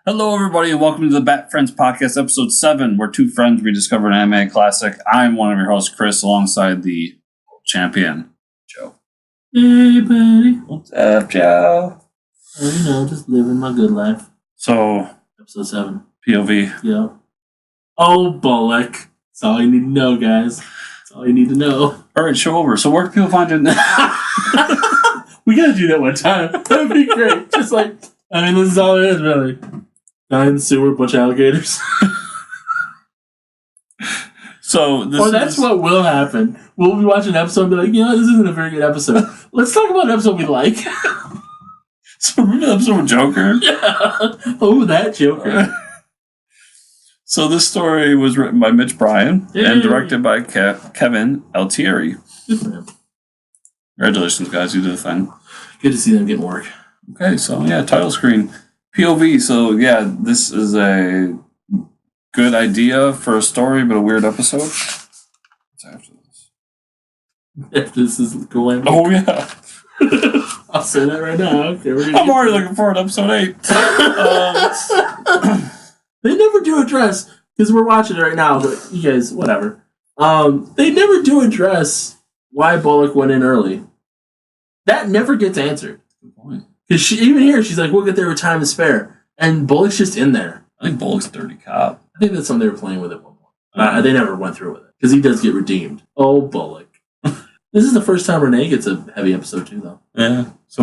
Hello, everybody, and welcome to the Bat Friends Podcast, Episode 7, where two friends rediscover an anime classic. I'm one of your hosts, Chris, alongside the champion, Joe. Hey, buddy. What's up, Joe? Just living my good life. So, Episode 7. POV. Yeah. Oh, Bulluck. That's all you need to know, guys. That's all you need to know. All right, show over. So, where can people find you? We gotta do that one time. That'd be great. Just like, this is all it is, really. Down in the sewer, bunch of alligators. That's what will happen. We'll be watching an episode and be like, this isn't a very good episode. Let's talk about an episode we like. So, remember the episode with Joker? Yeah. Oh, that Joker. So, this story was written by Mitch Bryan and directed by Kevin Altieri. Good for him. Congratulations, guys. You did a thing. Good to see them getting work. Okay, so, title screen. POV, so this is a good idea for a story, but a weird episode. What's after this? After this is going. Oh, yeah. I'll say that right now. Okay, I'm already looking forward to episode 8. They never do address, because we're watching it right now, but you guys, whatever. They never do address why Bulluck went in early. That never gets answered. Good point. Because even here, she's like, we'll get there with time to spare. And Bullock's just in there. I think Bullock's a dirty cop. I think that's something they were playing with at one point. They never went through with it. Because he does get redeemed. Oh, Bulluck. This is the first time Renee gets a heavy episode, too, though. Yeah. So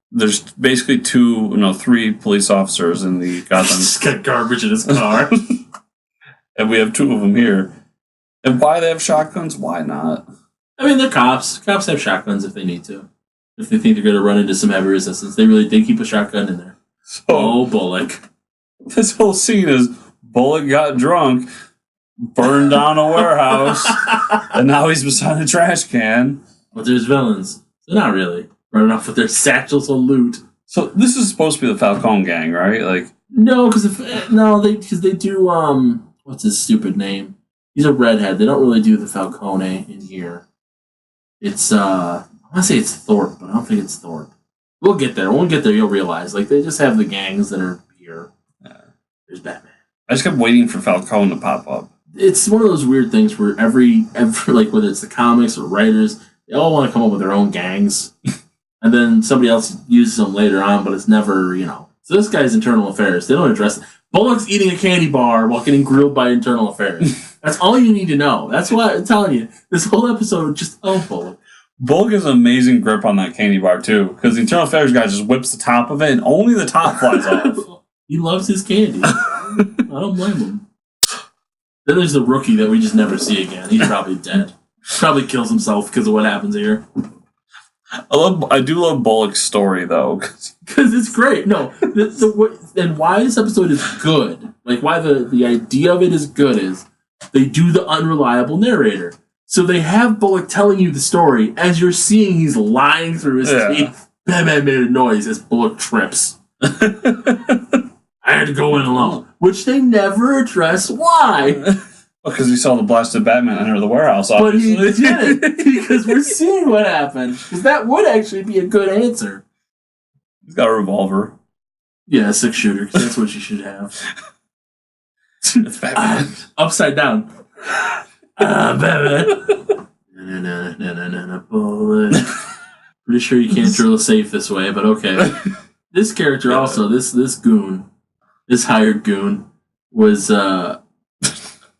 there's basically 3 police officers in the Gotham. He's got garbage in his car. And we have 2 of them here. And why they have shotguns? Why not? They're cops. Cops have shotguns if they need to. If they think they're going to run into some heavy resistance, they keep a shotgun in there. So, Bulluck. This whole scene is Bulluck got drunk, burned down a warehouse, and now he's beside a trash can. But there's villains. They're not really. Running off with their satchels of loot. So this is supposed to be the Falcone gang, right? No, because they do, what's his stupid name? He's a redhead. They don't really do the Falcone in here. It's, I want to say it's Thorpe, but I don't think it's Thorpe. We'll get there. When we get there, you'll realize. They just have the gangs that are here. There's Batman. I just kept waiting for Falcone to pop up. It's one of those weird things where every whether it's the comics or writers, they all want to come up with their own gangs. And then somebody else uses them later on, but it's never, So this guy's internal affairs. They don't address it. Bullock's eating a candy bar while getting grilled by internal affairs. That's all you need to know. That's why I'm telling you. This whole episode just, Bullock. Bullock has an amazing grip on that candy bar, too, because the internal affairs guy just whips the top of it, and only the top flies off. He loves his candy. I don't blame him. Then there's the rookie that we just never see again. He's probably dead. Probably kills himself because of what happens here. I do love Bullock's story, though. Because it's great. No, and why this episode is good, why the idea of it is good is they do the unreliable narrator. So they have Bullock telling you the story as you're seeing he's lying through his teeth. Batman made a noise as Bullock trips. I had to go in alone. Which they never address why. Because he saw the blasted Batman enter the warehouse, obviously. But he didn't, because we're seeing what happened. Because that would actually be a good answer. He's got a revolver. Yeah, a 6-shooter, because that's what you should have. It's Batman. Upside down. Batman. Bullet. Pretty sure you can't drill a safe this way, but okay. This character also, this goon, this hired goon, was...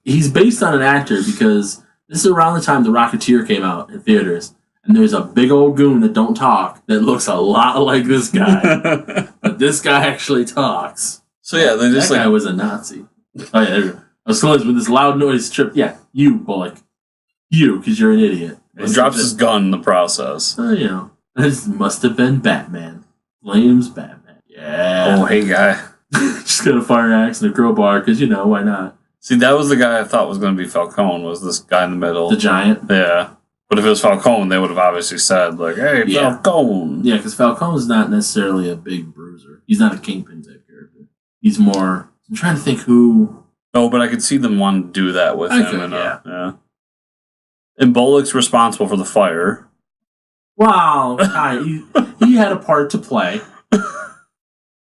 He's based on an actor because this is around the time The Rocketeer came out in theaters. And there's a big old goon that don't talk that looks a lot like this guy. But this guy actually talks. So yeah, they just that guy was a Nazi. Oh yeah, there we go. I was close with this loud noise trip. Yeah, you, Bullock. You, because you're an idiot. He drops his gun in the process. This must have been Batman. Flames Batman. Yeah. Oh, hey guy. Just got a fire axe and a crowbar because, why not? See, that was the guy I thought was going to be Falcone, was this guy in the middle. The giant? Yeah. But if it was Falcone, they would have obviously said, hey, Falcone. Yeah, because Falcone's not necessarily a big bruiser. He's not a kingpin type character. He's more... I'm trying to think who... Oh, but I could see them wanting to do that with him. Yeah. And Bullock's responsible for the fire. Wow. He had a part to play.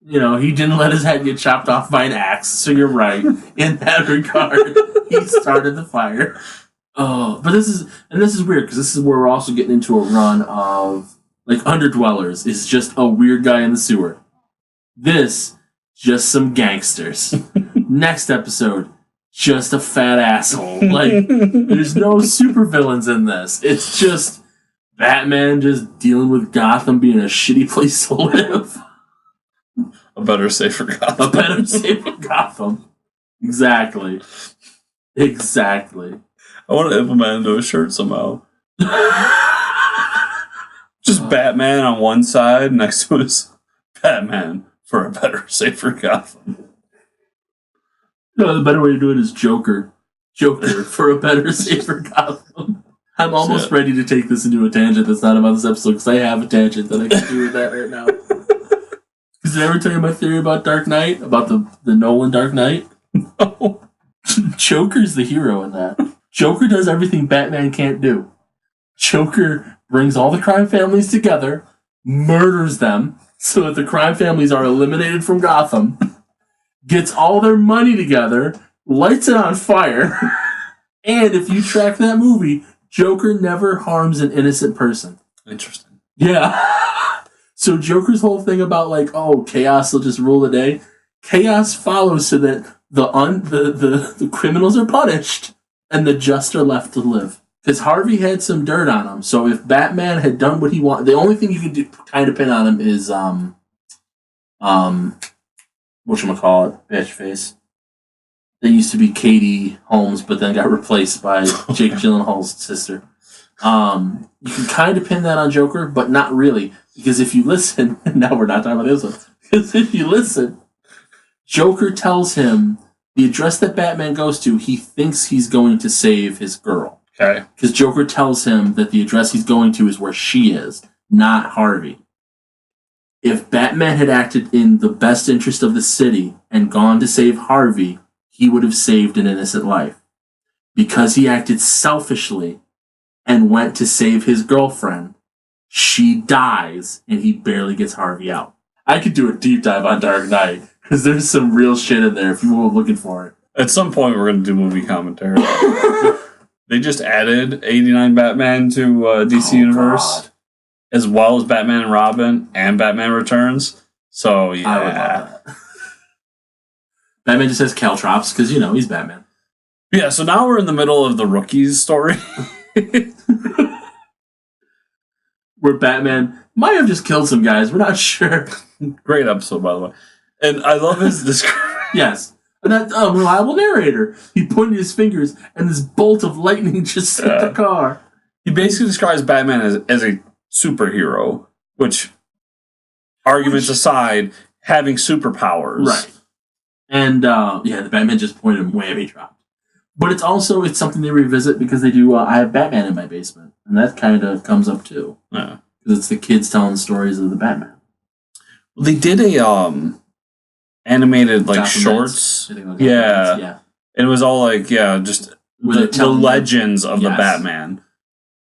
he didn't let his head get chopped off by an axe. So you're right in that regard. He started the fire. Oh, but this is weird because this is where we're also getting into a run of like Underdwellers is just a weird guy in the sewer. This just some gangsters. Next episode, just a fat asshole. Like there's no supervillains in this. It's just Batman just dealing with Gotham being a shitty place to live. A better, safer Gotham. A better, safer Gotham. Exactly. I want to implement into a shirt somehow. Just Batman on one side, next to us, Batman for a better, safer Gotham. No, the better way to do it is Joker. Joker for a better, safer Gotham. I'm almost ready to take this into a tangent that's not about this episode because I have a tangent that I can do with that right now. Because did I ever tell you my theory about Dark Knight? About the Nolan Dark Knight? No. Joker's the hero in that. Joker does everything Batman can't do. Joker brings all the crime families together, murders them so that the crime families are eliminated from Gotham, gets all their money together, lights it on fire, and if you track that movie, Joker never harms an innocent person. Interesting. Yeah. So Joker's whole thing about like, oh, chaos will just rule the day. Chaos follows so that the criminals are punished and the just are left to live. Because Harvey had some dirt on him. So if Batman had done what he wanted, the only thing you can do, kind of pin on him is whatchamacallit, bitch face. That used to be Katie Holmes, but then got replaced by Jake Gyllenhaal's sister. You can kind of pin that on Joker, but not really. Because if you listen, now we're not talking about this one. Because if you listen, Joker tells him the address that Batman goes to, he thinks he's going to save his girl. Okay. Because Joker tells him that the address he's going to is where she is, not Harvey. If Batman had acted in the best interest of the city and gone to save Harvey, he would have saved an innocent life. Because he acted selfishly and went to save his girlfriend, she dies and he barely gets Harvey out. I could do a deep dive on Dark Knight because there's some real shit in there if you were looking for it. At some point, we're going to do movie commentary. They just added 89 Batman to DC Universe, God. as well as Batman and Robin and Batman Returns. So, yeah. I would love that. Batman just has caltrops because, he's Batman. Yeah, so now we're in the middle of the Rookies story. Where Batman might have just killed some guys. We're not sure. Great episode, by the way. And I love his description. Yes. And that unreliable narrator. He pointed his fingers, and this bolt of lightning just hit the car. He basically describes Batman as a superhero, which, arguments aside, having superpowers. Right. And, the Batman just pointed him whammy dropped. But it's something they revisit because they do, I have Batman in my basement. And that kind of comes up, too. Yeah. Because it's the kids telling stories of the Batman. Well, they did a, animated, like, Gotham shorts. Knights. Yeah. And it was all, like, just the legends of the Batman.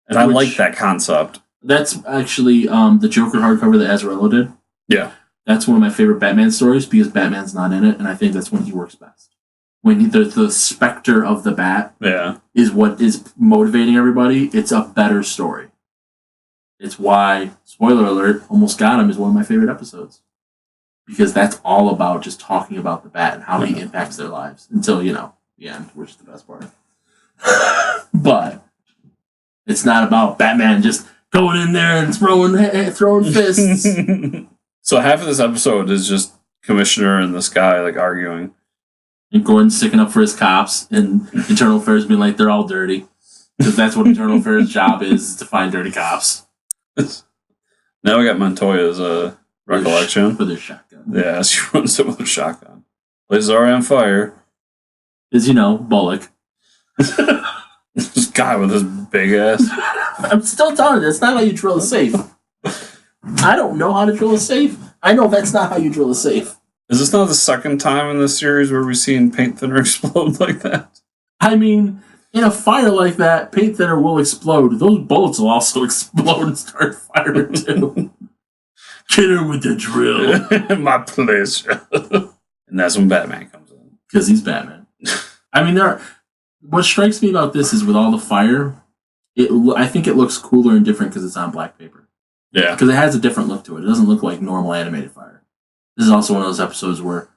And I like that concept. That's actually the Joker hardcover that Azzarello did. Yeah. That's one of my favorite Batman stories because Batman's not in it, and I think that's when he works best. When the specter of the Bat is what is motivating everybody, it's a better story. It's why, spoiler alert, Almost Got Him is one of my favorite episodes. Because that's all about just talking about the Bat and how he impacts their lives. Until, the end, which is the best part. But it's not about Batman just going in there and throwing fists. So half of this episode is just Commissioner and this guy, like, arguing. And Gordon sticking up for his cops, and Internal Affairs being like, they're all dirty. Because that's what Internal Affairs' job is to find dirty cops. Now we got Montoya's recollection. With his shotgun. Yeah, she runs it with a shotgun. Places are on fire. Is, Bullock. This guy with his big ass. I'm still telling you, that's not how you drill a safe. I don't know how to drill a safe. I know that's not how you drill a safe. Is this not the second time in this series where we've seen paint thinner explode like that? I mean, in a fire like that, paint thinner will explode. Those bullets will also explode and start firing too. Get her with the drill. My pleasure. And that's when Batman comes in. Because he's Batman. I mean, what strikes me about this is with all the fire, I think it looks cooler and different because it's on black paper. Yeah. Because it has a different look to it. It doesn't look like normal animated fire. This is also one of those episodes where,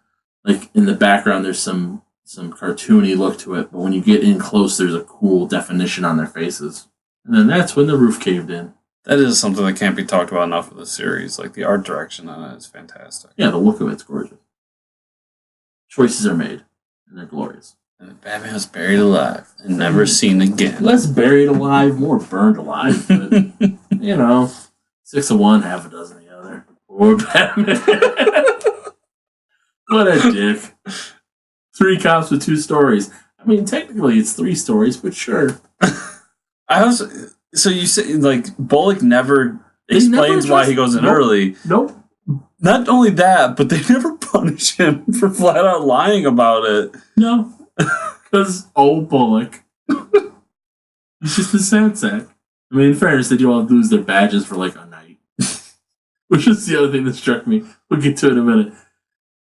like, in the background, there's some cartoony look to it, but when you get in close, there's a cool definition on their faces. And then that's when the roof caved in. That is something that can't be talked about enough of the series. Like, the art direction on it is fantastic. Yeah, the look of it's gorgeous. Choices are made, and they're glorious. And Batman was buried alive and never seen again. Less buried alive, more burned alive. But, you know, 6 of one, half a dozen of the other. Poor Batman. What a dick. 3 cops with 2 stories. I mean, technically it's 3 stories, but sure. So you say, like, Bullock never explains why he goes in early. Nope. Not only that, but they never punish him for flat out lying about it. No. Because, Bullock. He's just a sad sack. I mean, in fairness, they do all lose their badges for, like, a night. Which is the other thing that struck me. We'll get to it in a minute.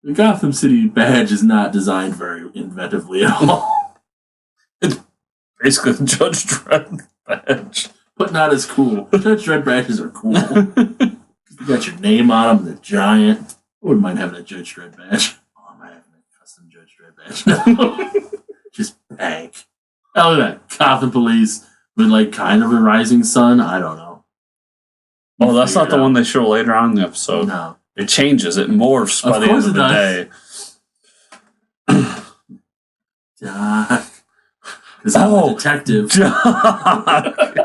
The Gotham City badge is not designed very inventively at all. It's basically a Judge Dredd badge. But not as cool. Judge Dredd badges are cool. You got your name on them, the giant. I wouldn't mind having a Judge Dredd badge. Oh, I'm having a custom Judge Dredd badge now. Just bank. Oh, look at that. Gotham Police with, like, kind of a rising sun. I don't know. Oh, that's not the one they show later on in the episode. No. It changes. It morphs by the end of the day. Doc. Because I'm a detective. Doc.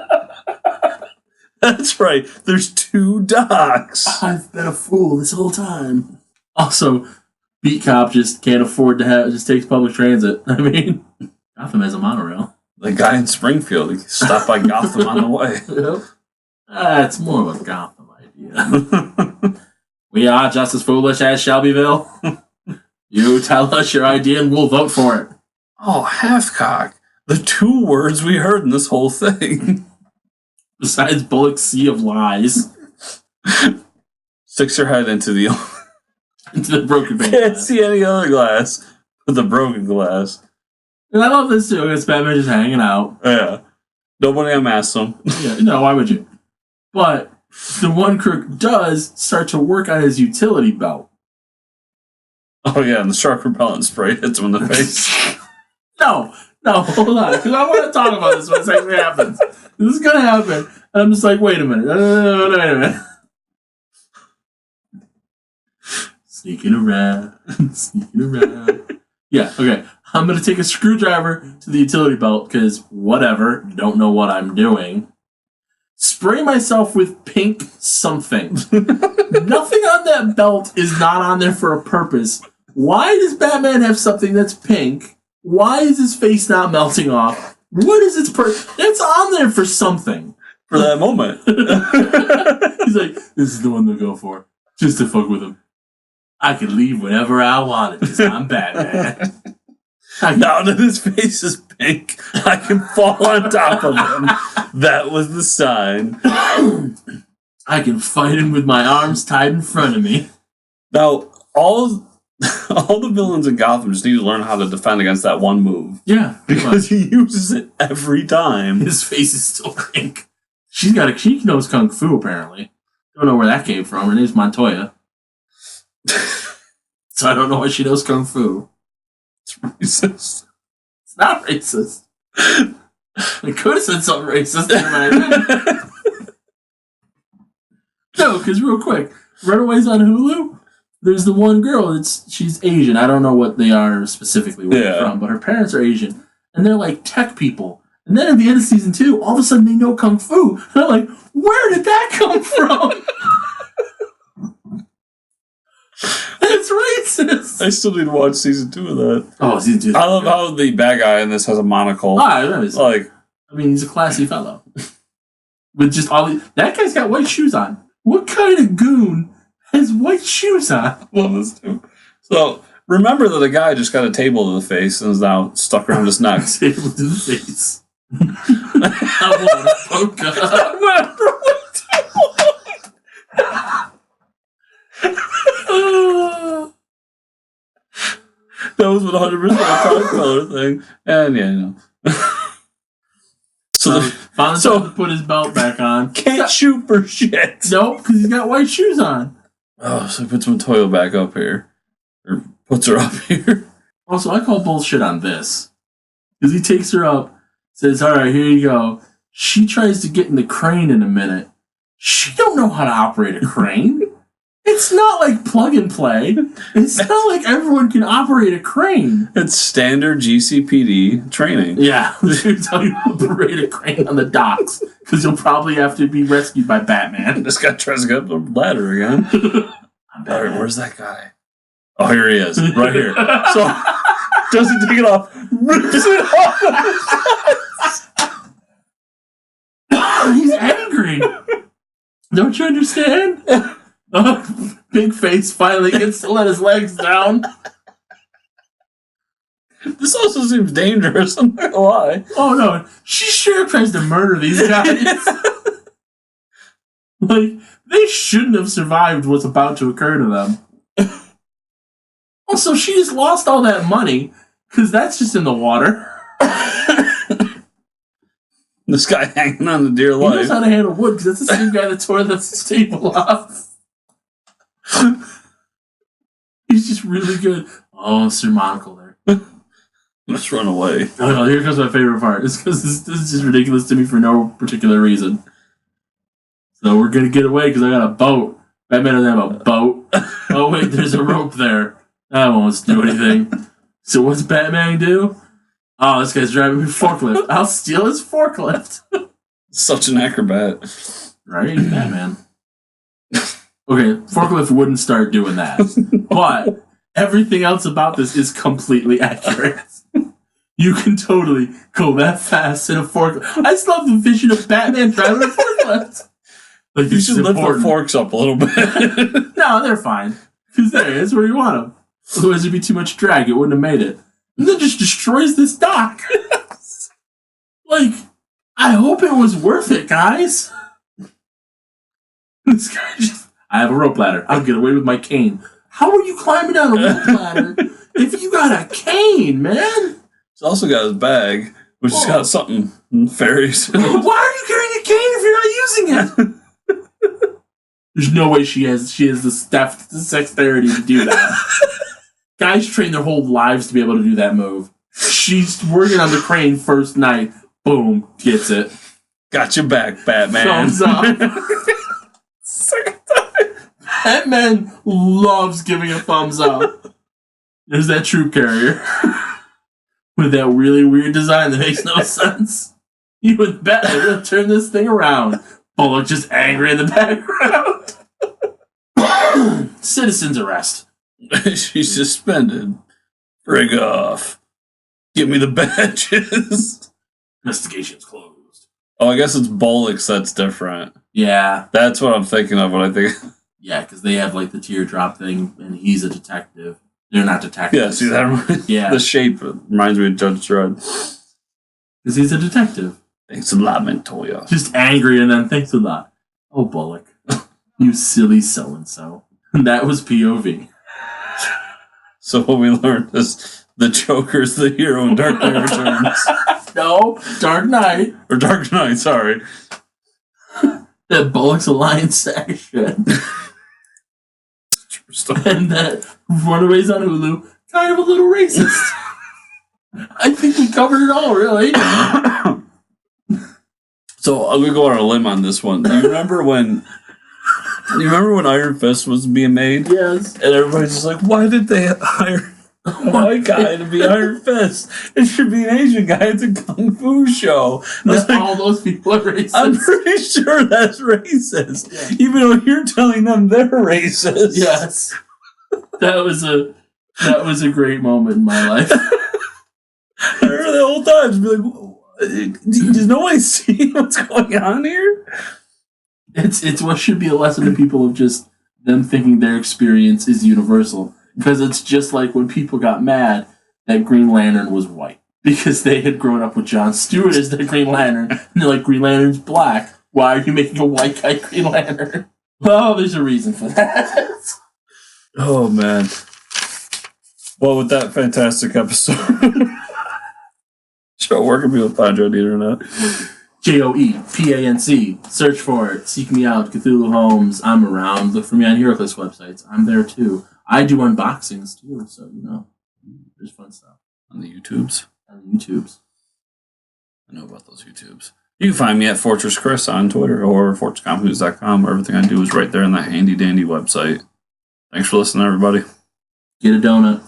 That's right. There's 2 Docs. I've been a fool this whole time. Also, beat cop just can't afford to just takes public transit. I mean, Gotham has a monorail. The guy in Springfield, he stopped by Gotham on the way. Yep. It's more of a Gotham idea. We are just as foolish as Shelbyville. You tell us your idea and we'll vote for it. Oh, halfcock. The 2 words we heard in this whole thing. Besides Bullock's sea of lies. Sticks your head into the broken pane. Can't see any other glass but the broken glass. And I love this too. It's Batman just hanging out. Yeah. Nobody unmasked him. Yeah, no, why would you? But the one crook does start to work on his utility belt. Oh yeah, and the shark repellent spray hits him in the face. No, hold on. Because I want to talk about this when it actually happens. This is going to happen. And I'm just like, wait a minute. Wait a minute. Sneaking around. Yeah, okay. I'm going to take a screwdriver to the utility belt because whatever. Don't know what I'm doing. Spray myself with pink something. Nothing on that belt is not on there for a purpose. Why does Batman have something that's pink? Why is his face not melting off? What is its purpose? It's on there for something. For that moment. He's like, this is the one to go for. Just to fuck with him. I can leave whenever I want because I'm Batman. Now that his face is pink, I can fall on top of him. That was the sign. I can fight him with my arms tied in front of me. Now, all the villains in Gotham just need to learn how to defend against that one move. Yeah. Because he uses it every time. His face is still pink. She knows Kung Fu, apparently. Don't know where that came from. Her name's Montoya. So I don't know why she knows Kung Fu. It's racist. It's not racist. I could have said something racist there, but I didn't. No, because real quick, Runaways on Hulu, there's the one girl, she's Asian. I don't know what they are specifically where they're from, but her parents are Asian. And they're like tech people. And then at the end of season 2, all of a sudden they know Kung Fu. And I'm like, where did that come from? It's racist. I still need to watch season 2 of that. Oh, season 2. I love how the bad guy in this has a monocle. I mean, he's a classy fellow. With just that guy's got white shoes on. What kind of goon has white shoes on? Love this too. So remember that a guy just got a table to the face and is now stuck around his neck. Table to the face. I want to poke up. wasn't 100% a time filler thing. And yeah, no. Finally to put his belt back on. Can't shoot for shit. Nope, because he's got white shoes on. Oh, so he puts Montoya back up here. Or puts her up here. Also, I call bullshit on this. Because he takes her up, says, all right, here you go. She tries to get in the crane in a minute. She don't know how to operate a crane. It's not like plug and play. It's not like everyone can operate a crane. It's standard GCPD training. Yeah, here's how you operate a crane on the docks. Because you'll probably have to be rescued by Batman. This guy tries to get up the ladder again. All right, where's that guy? Oh, here he is, right here. So, doesn't take it off, rips it off. He's angry. Don't you understand? Big face finally gets to let his legs down. This also seems dangerous, I'm not gonna lie. Oh no, she sure tries to murder these guys. Like, they shouldn't have survived what's about to occur to them. Also, she just lost all that money, because that's just in the water. This guy hanging on the dear life. He knows how to handle wood, because that's the same guy that tore the staple off. He's just really good. Oh, Sir Monocle there. Let's run away. Oh, no, here comes my favorite part. It's because this is just ridiculous to me for no particular reason. So we're going to get away because I got a boat. Batman doesn't have a boat. Oh, wait, there's a rope there. That won't do anything. So what's Batman do? Oh, this guy's driving a forklift. I'll steal his forklift. Such an acrobat. Right? Batman. Okay, forklift wouldn't start doing that. But everything else about this is completely accurate. You can totally go that fast in a forklift. I just love the vision of Batman driving a forklift. Like, you should lift the forks up a little bit. No, they're fine. Because that's where you want them. Otherwise, there'd be too much drag. It wouldn't have made it. And then just destroys this dock. Like, I hope it was worth it, guys. This guy just... I have a rope ladder. I'll get away with my cane. How are you climbing down a rope ladder if you got a cane, man? He's also got his bag, which has got something fairies. Why are you carrying a cane if you're not using it? There's no way she has the dexterity to do that. Guys train their whole lives to be able to do that move. She's working on the crane first night. Boom, gets it. Got your back, Batman. Thumbs up. Second time. Batman loves giving a thumbs up. There's that troop carrier. With that really weird design that makes no sense. You and Batman are going to turn this thing around. Bulluck just angry in the background. Citizen's arrest. She's suspended. Frig off. Give me the badges. Investigation's closed. Oh, I guess it's Bullock's that's different. Yeah. That's what I'm thinking of when I think... Yeah, because they have like the teardrop thing, and he's a detective. They're not detectives. Yeah, see, that reminds the shape reminds me of Judge Dredd. Because he's a detective. Thanks a lot, Montoya. Just angry and then thanks a lot. Oh, Bullock. You silly so-and-so. And that was POV. So what we learned is the Joker's the hero in Dark Knight Returns. No, Dark Knight. Or Dark Knight, sorry. That Bullock's a lion sack of shit. And that Runaways on Hulu, kind of a little racist. I think we covered it all, really. So I'm gonna go on a limb on this one. Do you remember when Iron Fist was being made? Yes. And everybody's just like, why did they hire a white guy to be Iron Fist? It should be an Asian guy. It's a kung fu show. Like, all those people are racist. I'm pretty sure that's racist. Yeah. Even though you're telling them they're racist. Yes. That was a great moment in my life. I remember the whole time just be like, does nobody see what's going on here? It's what should be a lesson to people of just them thinking their experience is universal. Because it's just like when people got mad that Green Lantern was white. Because they had grown up with Jon Stewart as the Green Lantern. And they're like, Green Lantern's black. Why are you making a white guy Green Lantern? Well, there's a reason for that. Oh, man. Well, with that fantastic episode, Joe, where can people find you on the internet? JoePanc. Search for it. Seek me out. Cthulhu Homes. I'm around. Look for me on HeroClix websites. I'm there too. I do unboxings too, so there's fun stuff. On the YouTubes? On the YouTubes. I know about those YouTubes. You can find me at Fortress Chris on Twitter or FortressComics.com, where everything I do is right there on that handy dandy website. Thanks for listening, everybody. Get a donut.